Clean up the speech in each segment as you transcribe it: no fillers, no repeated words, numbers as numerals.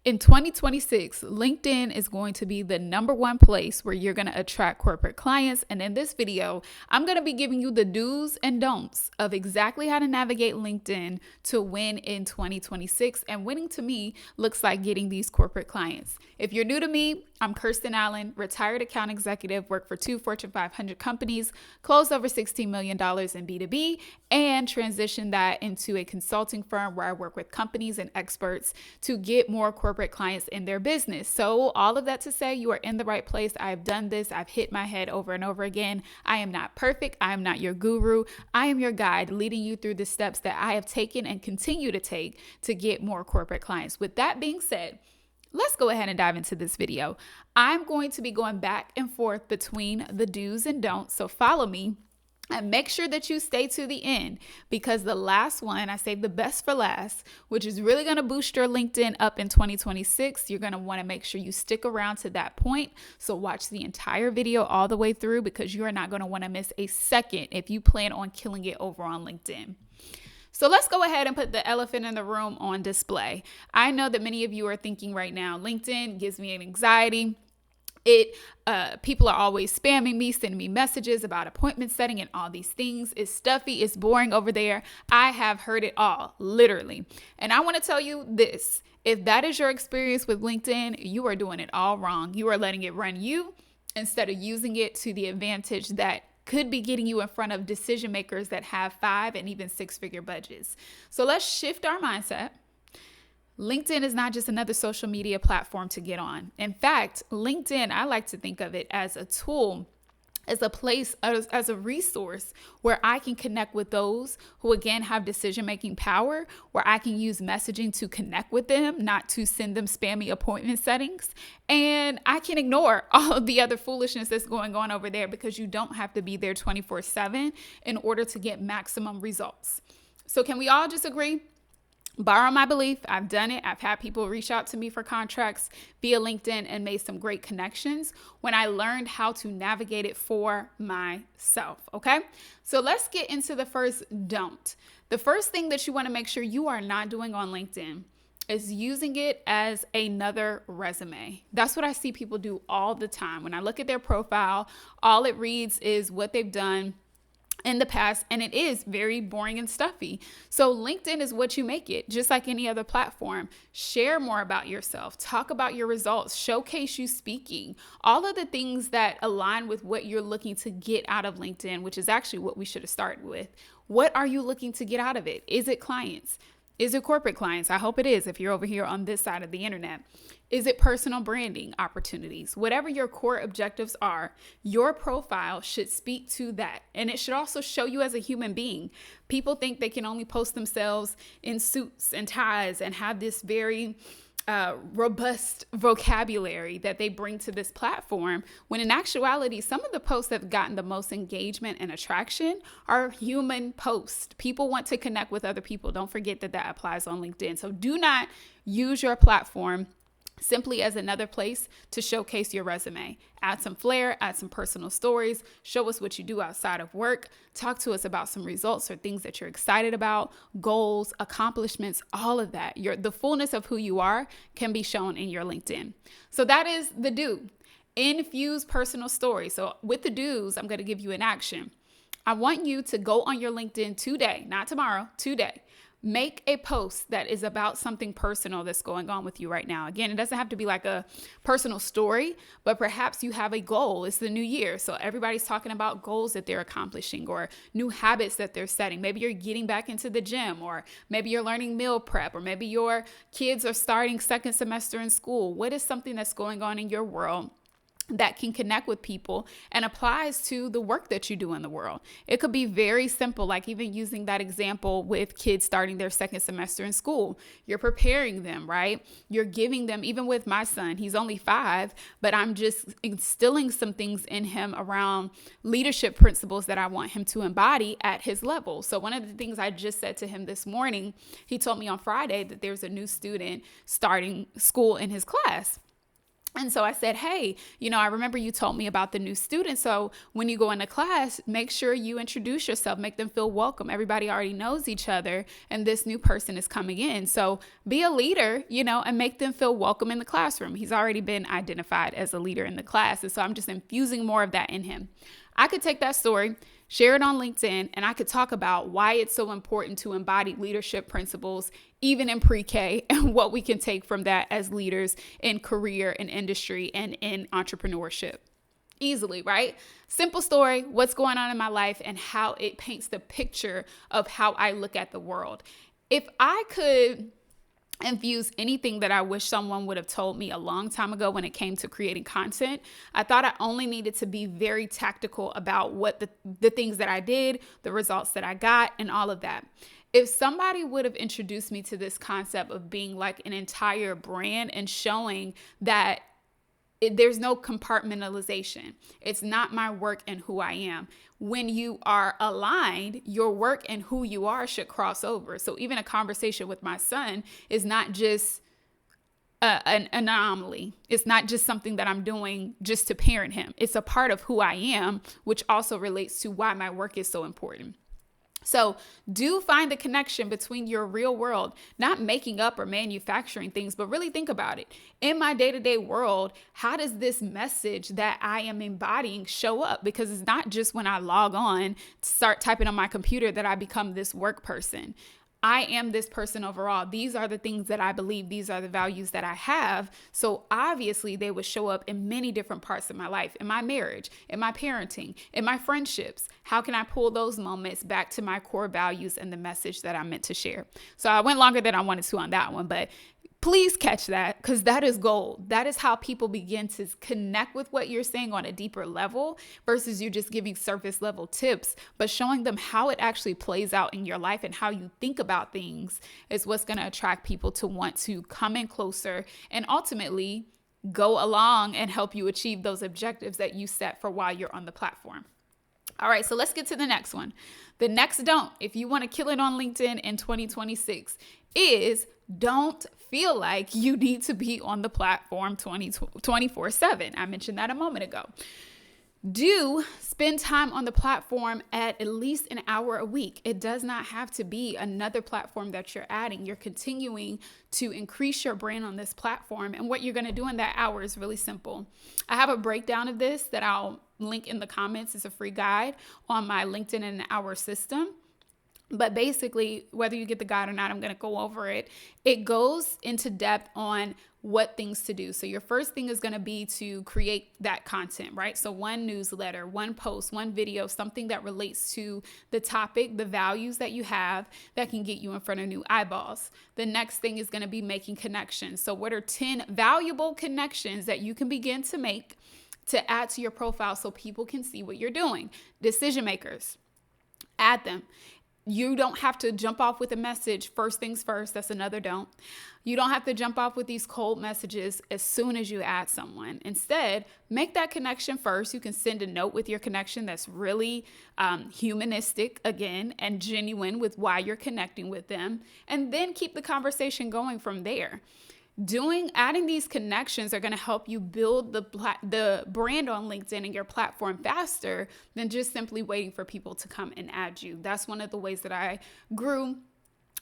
In 2026, LinkedIn is going to be the number one place where you're going to attract corporate clients. And in this video, I'm going to be giving you the do's and don'ts of exactly how to navigate LinkedIn to win in 2026. And winning to me looks like getting these corporate clients. If you're new to me, I'm Kirsten Allen, retired account executive, worked for 2 Fortune 500 companies, closed over $16 million in B2B, and transitioned that into a consulting firm where I work with companies and experts to get more corporate clients in their business. So all of that to say, you are in the right place. I've done this. I've hit my head over and over again. I am not perfect. I am not your guru. I am your guide, leading you through the steps that I have taken and continue to take to get more corporate clients. With that being said, let's go ahead and dive into this video. I'm going to be going back and forth between the do's and don'ts, so follow me and make sure that you stay to the end, because the last one, I saved the best for last, which is really going to boost your LinkedIn up in 2026. You're going to want to make sure you stick around to that point. So watch the entire video all the way through, because you are not going to want to miss a second if you plan on killing it over on LinkedIn. So let's go ahead and put the elephant in the room on display. I know that many of you are thinking right now, LinkedIn gives me an anxiety. People are always spamming me, sending me messages about appointment setting and all these things. It's stuffy, it's boring over there. I have heard it all, literally. And I want to tell you this. If that is your experience with LinkedIn, you are doing it all wrong. You are letting it run you instead of using it to the advantage that could be getting you in front of decision makers that have 5 and even 6-figure budgets. So let's shift our mindset. LinkedIn is not just another social media platform to get on. In fact, LinkedIn, I like to think of it as a tool, as a place, as a resource where I can connect with those who, again, have decision-making power, where I can use messaging to connect with them, not to send them spammy appointment settings. And I can ignore all of the other foolishness that's going on over there, because you don't have to be there 24/7 in order to get maximum results. So can we all just agree? Borrow my belief. I've done it. I've had people reach out to me for contracts via LinkedIn and made some great connections when I learned how to navigate it for myself. Okay. So let's get into the first don't. The first thing that you want to make sure you are not doing on LinkedIn is using it as another resume. That's what I see people do all the time. When I look at their profile, all it reads is what they've done in the past, and it is very boring and stuffy. So LinkedIn is what you make it, just like any other platform. Share more about yourself, talk about your results, showcase you speaking, all of the things that align with what you're looking to get out of LinkedIn, which is actually what we should have started with. What are you looking to get out of it? Is it clients? Is it corporate clients? I hope it is if you're over here on this side of the internet. Is it personal branding opportunities? Whatever your core objectives are, your profile should speak to that. And it should also show you as a human being. People think they can only post themselves in suits and ties and have this very robust vocabulary that they bring to this platform, when in actuality, some of the posts that have gotten the most engagement and attraction are human posts. People want to connect with other people. Don't forget that that applies on LinkedIn. So do not use your platform simply as another place to showcase your resume. Add some flair, add some personal stories, show us what you do outside of work, talk to us about some results or things that you're excited about, goals, accomplishments, all of that. The fullness of who you are can be shown in your LinkedIn. So that is the do. Infuse personal stories. So with the do's, I'm going to give you an action. I want you to go on your LinkedIn today, not tomorrow, today. Make a post that is about something personal that's going on with you right now. Again, it doesn't have to be like a personal story, but perhaps you have a goal. It's the new year. So everybody's talking about goals that they're accomplishing or new habits that they're setting. Maybe you're getting back into the gym, or maybe you're learning meal prep, or maybe your kids are starting second semester in school. What is something that's going on in your world that can connect with people and applies to the work that you do in the world? It could be very simple, like even using that example with kids starting their second semester in school. You're preparing them, right? You're giving them, even with my son, he's only 5, but I'm just instilling some things in him around leadership principles that I want him to embody at his level. So one of the things I just said to him this morning, he told me on Friday that there's a new student starting school in his class. And so I said, hey, I remember you told me about the new student. So when you go into class, make sure you introduce yourself, make them feel welcome. Everybody already knows each other and this new person is coming in. So be a leader, and make them feel welcome in the classroom. He's already been identified as a leader in the class. And so I'm just infusing more of that in him. I could take that story, share it on LinkedIn, and I could talk about why it's so important to embody leadership principles, even in pre-K, and what we can take from that as leaders in career, in industry, and in entrepreneurship. Easily, right? Simple story, what's going on in my life and how it paints the picture of how I look at the world. If I could infuse anything that I wish someone would have told me a long time ago when it came to creating content, I thought I only needed to be very tactical about what the things that I did, the results that I got, and all of that. If somebody would have introduced me to this concept of being like an entire brand and showing that there's no compartmentalization. It's not my work and who I am. When you are aligned, your work and who you are should cross over. So even a conversation with my son is not just an anomaly. It's not just something that I'm doing just to parent him. It's a part of who I am, which also relates to why my work is so important. So do find the connection between your real world, not making up or manufacturing things, but really think about it. In my day-to-day world, how does this message that I am embodying show up? Because it's not just when I log on, start typing on my computer that I become this work person. I am this person overall. These are the things that I believe. These are the values that I have. So obviously they would show up in many different parts of my life, in my marriage, in my parenting, in my friendships. How can I pull those moments back to my core values and the message that I'm meant to share? So I went longer than I wanted to on that one, but please catch that, because that is gold. That is how people begin to connect with what you're saying on a deeper level versus you just giving surface level tips, but showing them how it actually plays out in your life and how you think about things is what's going to attract people to want to come in closer and ultimately go along and help you achieve those objectives that you set for while you're on the platform. All right, so let's get to the next one. The next don't, if you want to kill it on LinkedIn in 2026, is don't feel like you need to be on the platform 24/7. I mentioned that a moment ago. Do spend time on the platform at least an hour a week. It does not have to be another platform that you're adding. You're continuing to increase your brand on this platform. And what you're going to do in that hour is really simple. I have a breakdown of this that I'll link in the comments. It's a free guide on my LinkedIn in an hour system. But basically, whether you get the guide or not, I'm going to go over it. It goes into depth on what things to do. So your first thing is going to be to create that content, right? So one newsletter, one post, one video, something that relates to the topic, the values that you have that can get you in front of new eyeballs. The next thing is going to be making connections. So what are 10 valuable connections that you can begin to make to add to your profile so people can see what you're doing? Decision makers, add them. You don't have to jump off with a message first things first. That's another don't. You don't have to jump off with these cold messages as soon as you add someone. Instead, make that connection first. You can send a note with your connection that's really humanistic, again, and genuine with why you're connecting with them. And then keep the conversation going from there. Adding these connections are going to help you build the brand on LinkedIn and your platform faster than just simply waiting for people to come and add you. That's one of the ways that I grew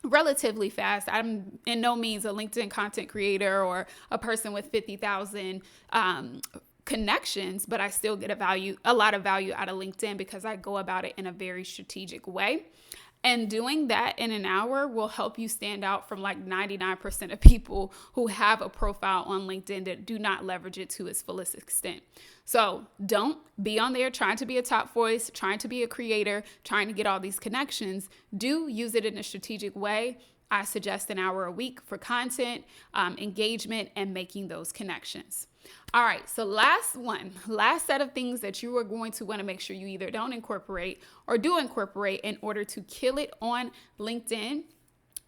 relatively fast. I'm in no means a LinkedIn content creator or a person with 50,000 connections, but I still get a lot of value out of LinkedIn because I go about it in a very strategic way. And doing that in an hour will help you stand out from like 99% of people who have a profile on LinkedIn that do not leverage it to its fullest extent. So don't be on there trying to be a top voice, trying to be a creator, trying to get all these connections. Do use it in a strategic way. I suggest an hour a week for content, engagement, and making those connections. All right, so last set of things that you are going to want to make sure you either don't incorporate or do incorporate in order to kill it on LinkedIn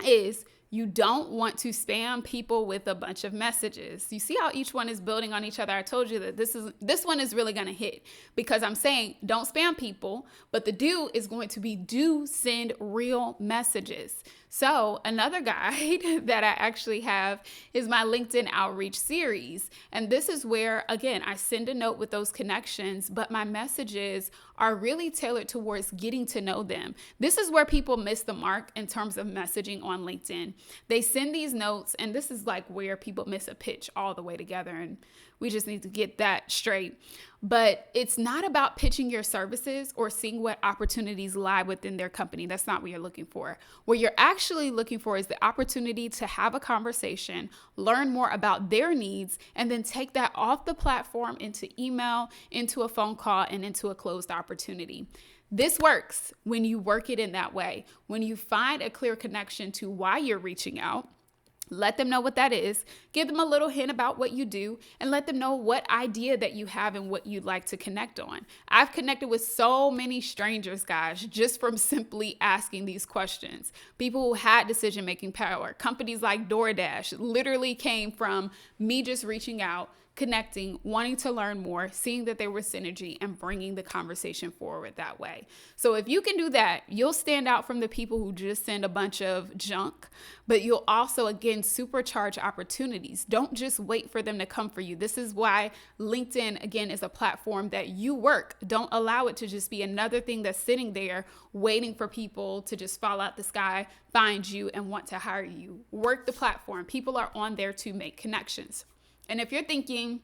is you don't want to spam people with a bunch of messages. You see how each one is building on each other? I told you that this one is really going to hit because I'm saying don't spam people, but the do is going to be do send real messages. So another guide that I actually have is my LinkedIn outreach series. And this is where, again, I send a note with those connections, but my messages are really tailored towards getting to know them. This is where people miss the mark in terms of messaging on LinkedIn. They send these notes, and this is like where people miss a pitch all the way together. And we just need to get that straight. But it's not about pitching your services or seeing what opportunities lie within their company. That's not what you're looking for. What you're actually looking for is the opportunity to have a conversation, learn more about their needs, and then take that off the platform into email, into a phone call, and into a closed opportunity. This works when you work it in that way. When you find a clear connection to why you're reaching out, let them know what that is, give them a little hint about what you do, and let them know what idea that you have and what you'd like to connect on. I've connected with so many strangers, guys, just from simply asking these questions. People who had decision-making power. Companies like DoorDash literally came from me just reaching out, connecting, wanting to learn more, seeing that there was synergy, and bringing the conversation forward that way. So if you can do that, you'll stand out from the people who just send a bunch of junk, but you'll also, again, supercharge opportunities. Don't just wait for them to come for you. This is why LinkedIn, again, is a platform that you work. Don't allow it to just be another thing that's sitting there waiting for people to just fall out the sky, find you, and want to hire you. Work the platform. People are on there to make connections. And if you're thinking,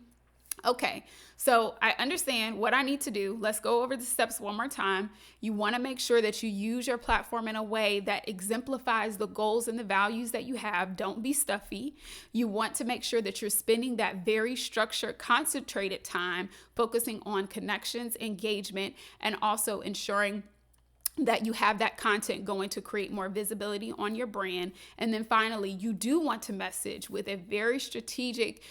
okay, so I understand what I need to do. Let's go over the steps one more time. You want to make sure that you use your platform in a way that exemplifies the goals and the values that you have. Don't be stuffy. You want to make sure that you're spending that very structured, concentrated time focusing on connections, engagement, and also ensuring that you have that content going to create more visibility on your brand. And then finally, you do want to message with a very strategic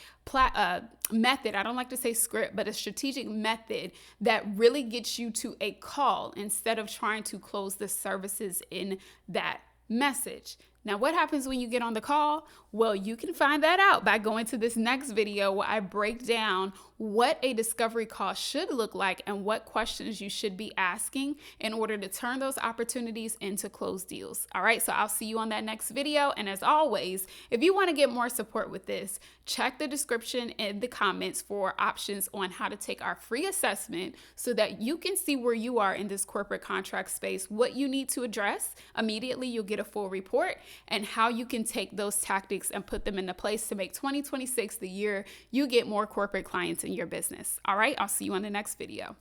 method. I don't like to say script, but a strategic method that really gets you to a call instead of trying to close the services in that message. Now, what happens when you get on the call? Well, you can find that out by going to this next video where I break down what a discovery call should look like and what questions you should be asking in order to turn those opportunities into closed deals. All right, so I'll see you on that next video. And as always, if you want to get more support with this, check the description in the comments for options on how to take our free assessment so that you can see where you are in this corporate contract space, what you need to address. Immediately, you'll get a full report and how you can take those tactics and put them into place to make 2026 the year you get more corporate clients in your business. All right, I'll see you on the next video.